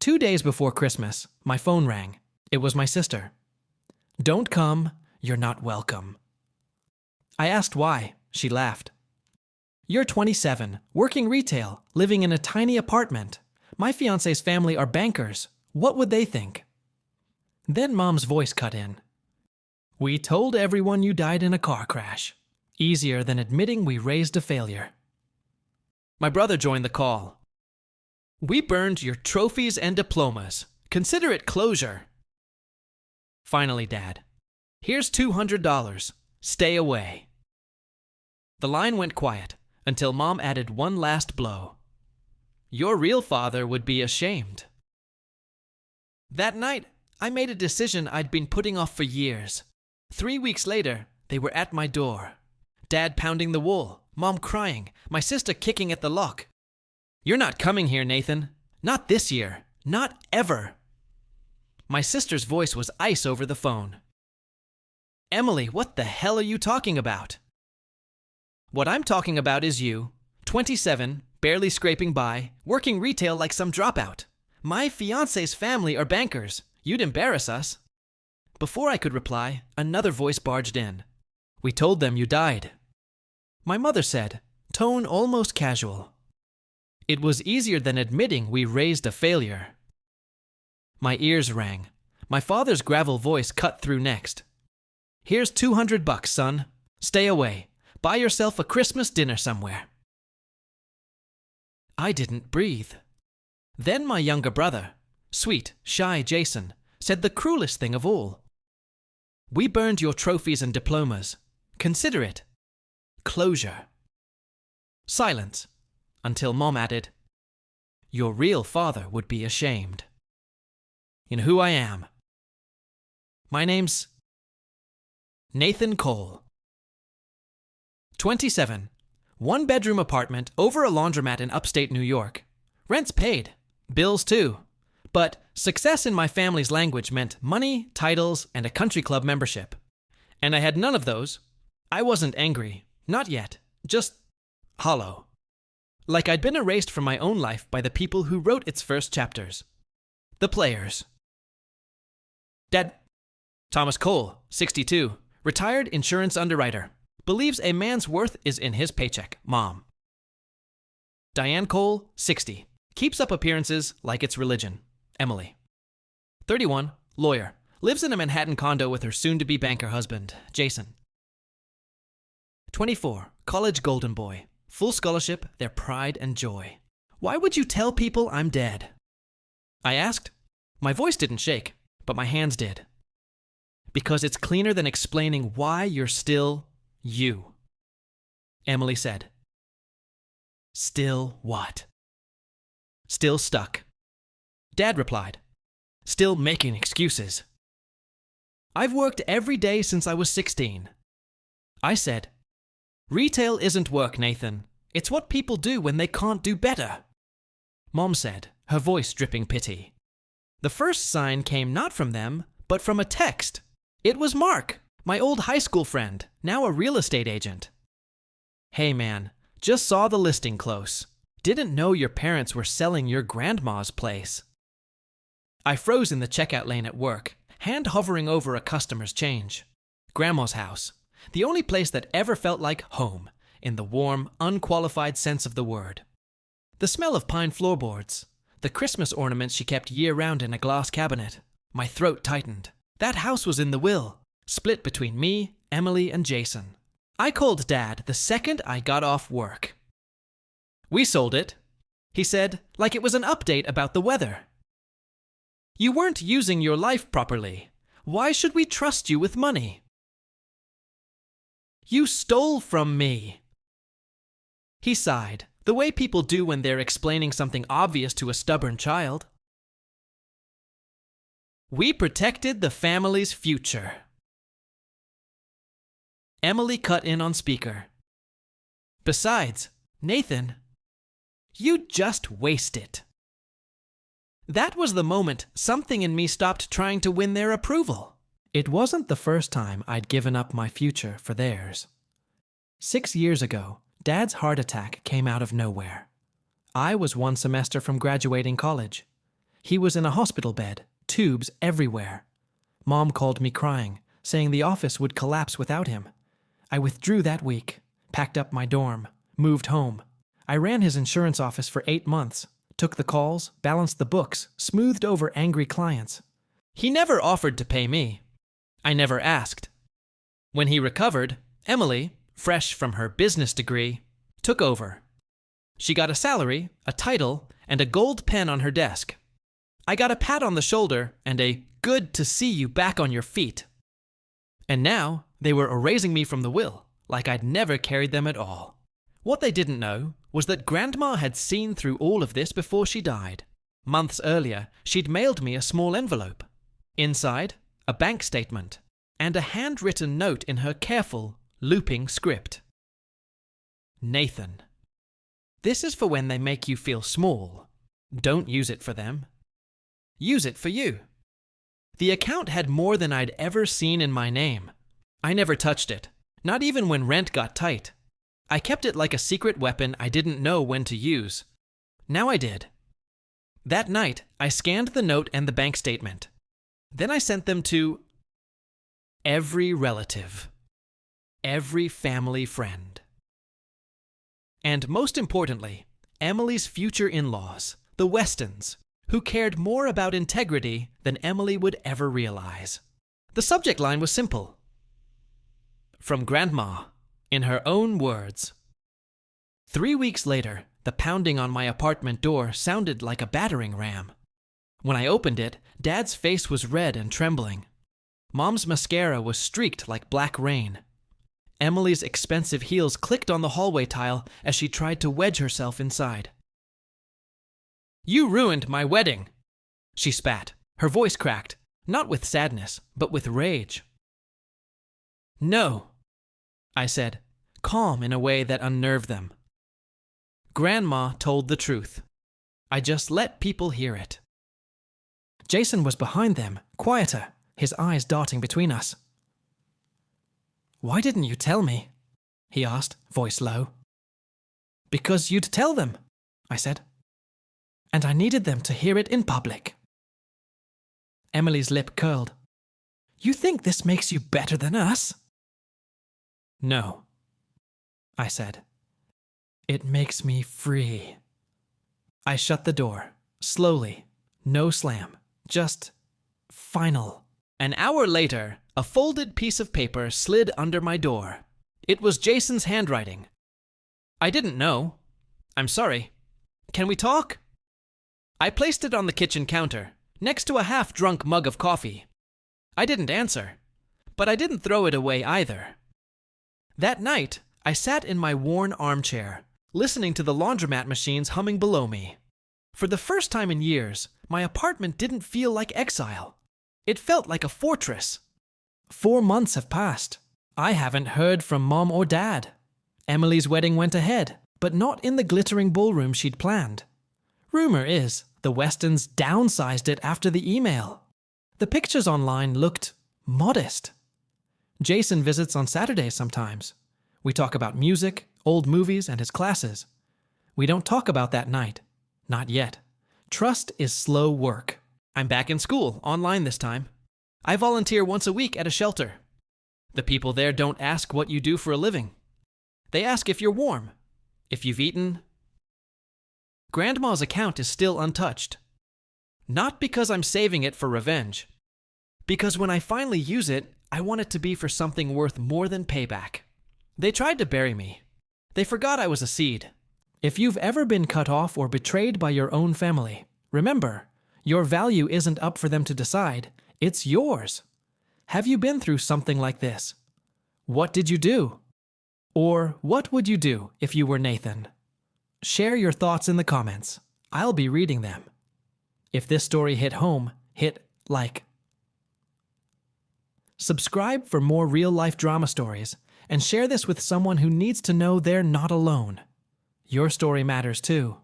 2 days before Christmas, my phone rang. It was my sister. "Don't come, you're not welcome." I asked why. She laughed. "You're 27, working retail, living in a tiny apartment. My fiancé's family are bankers. What would they think?" Then Mom's voice cut in. "We told everyone you died in a car crash. Easier than admitting we raised a failure." My brother joined the call. "We burned your trophies and diplomas. Consider it closure." "Finally, Dad. Here's $200. Stay away." The line went quiet until Mom added one last blow. "Your real father would be ashamed." That night, I made a decision I'd been putting off for years. 3 weeks later, they were at my door. Dad pounding the wall, Mom crying, my sister kicking at the lock. "You're not coming here, Nathan. Not this year. Not ever." My sister's voice was ice over the phone. "Emily, what the hell are you talking about?" "What I'm talking about is you, 27, barely scraping by, working retail like some dropout. My fiancé's family are bankers. You'd embarrass us." Before I could reply, another voice barged in. "We told them you died." My mother said, tone almost casual. "It was easier than admitting we raised a failure." My ears rang. My father's gravel voice cut through next. "Here's $200, son. Stay away. Buy yourself a Christmas dinner somewhere." I didn't breathe. Then my younger brother, sweet, shy Jason, said the cruelest thing of all. "We burned your trophies and diplomas. Consider it closure." Silence, until Mom added, "Your real father would be ashamed." "You know who I am?" "My name's Nathan Cole. 27. One-bedroom apartment over a laundromat in upstate New York. Rent's paid. Bills too. But success in my family's language meant money, titles, and a country club membership. And I had none of those. I wasn't angry. Not yet. Just hollow. Like I'd been erased from my own life by the people who wrote its first chapters. The players. Dad. Thomas Cole, 62. Retired insurance underwriter. Believes a man's worth is in his paycheck. Mom. Diane Cole, 60. Keeps up appearances like it's religion. Emily. 31. Lawyer. Lives in a Manhattan condo with her soon-to-be banker husband, Jason. 24. College golden boy. Full scholarship, their pride and joy. "Why would you tell people I'm dead?" I asked. My voice didn't shake, but my hands did. "Because it's cleaner than explaining why you're still you." Emily said. "Still what?" "Still stuck." Dad replied. "Still making excuses." "I've worked every day since I was 16. I said, "Retail isn't work, Nathan. It's what people do when they can't do better." Mom said, her voice dripping pity. "The first sign came not from them, but from a text. It was Mark, my old high school friend, now a real estate agent. Hey man, just saw the listing close. Didn't know your parents were selling your grandma's place." I froze in the checkout lane at work, hand hovering over a customer's change. Grandma's house, the only place that ever felt like home, in the warm, unqualified sense of the word. The smell of pine floorboards, the Christmas ornaments she kept year-round in a glass cabinet. My throat tightened. That house was in the will, split between me, Emily, and Jason. I called Dad the second I got off work. "We sold it," he said, like it was an update about the weather. "You weren't using your life properly. Why should we trust you with money?" "You stole from me." He sighed, the way people do when they're explaining something obvious to a stubborn child. "We protected the family's future." Emily cut in on speaker. "Besides, Nathan, you just waste it." That was the moment something in me stopped trying to win their approval. It wasn't the first time I'd given up my future for theirs. 6 years ago, Dad's heart attack came out of nowhere. I was one semester from graduating college. He was in a hospital bed, tubes everywhere. Mom called me crying, saying the office would collapse without him. I withdrew that week, packed up my dorm, moved home. I ran his insurance office for 8 months, took the calls, balanced the books, smoothed over angry clients. He never offered to pay me. I never asked. When he recovered, Emily, fresh from her business degree, took over. She got a salary, a title, and a gold pen on her desk. I got a pat on the shoulder and a "good to see you back on your feet." And now they were erasing me from the will, like I'd never carried them at all. What they didn't know was that Grandma had seen through all of this before she died. Months earlier, she'd mailed me a small envelope. Inside, a bank statement, and a handwritten note in her careful, looping script. Nathan. This is for when they make you feel small. Don't use it for them. Use it for you. The account had more than I'd ever seen in my name. I never touched it, not even when rent got tight. I kept it like a secret weapon I didn't know when to use. Now I did. That night, I scanned the note and the bank statement. Then I sent them to every relative, every family friend. And most importantly, Emily's future in-laws, the Westons, who cared more about integrity than Emily would ever realize. The subject line was simple. From Grandma, in her own words. 3 weeks later, the pounding on my apartment door sounded like a battering ram. When I opened it, Dad's face was red and trembling. Mom's mascara was streaked like black rain. Emily's expensive heels clicked on the hallway tile as she tried to wedge herself inside. "You ruined my wedding," she spat. Her voice cracked, not with sadness, but with rage. "No," I said, calm in a way that unnerved them. Grandma told the truth. I just let people hear it. Jason was behind them, quieter, his eyes darting between us. "Why didn't you tell me?" he asked, voice low. "Because you'd tell them," I said. "And I needed them to hear it in public." Emily's lip curled. "You think this makes you better than us?" "No," I said. "It makes me free." I shut the door, slowly, no slam, just final. An hour later, a folded piece of paper slid under my door. It was Jason's handwriting. "I didn't know. I'm sorry. Can we talk?" I placed it on the kitchen counter, next to a half-drunk mug of coffee. I didn't answer, but I didn't throw it away either. That night, I sat in my worn armchair, listening to the laundromat machines humming below me. For the first time in years, my apartment didn't feel like exile. It felt like a fortress. 4 months have passed. I haven't heard from Mom or Dad. Emily's wedding went ahead, but not in the glittering ballroom she'd planned. Rumor is, the Westons downsized it after the email. The pictures online looked modest. Jason visits on Saturdays sometimes. We talk about music, old movies, and his classes. We don't talk about that night. Not yet. Trust is slow work. I'm back in school, online this time. I volunteer once a week at a shelter. The people there don't ask what you do for a living. They ask if you're warm, if you've eaten. Grandma's account is still untouched. Not because I'm saving it for revenge. Because when I finally use it, I want it to be for something worth more than payback. They tried to bury me. They forgot I was a seed. If you've ever been cut off or betrayed by your own family, remember, your value isn't up for them to decide. It's yours. Have you been through something like this? What did you do? Or what would you do if you were Nathan? Share your thoughts in the comments. I'll be reading them. If this story hit home, hit like. Subscribe for more real-life drama stories, and share this with someone who needs to know they're not alone. Your story matters too.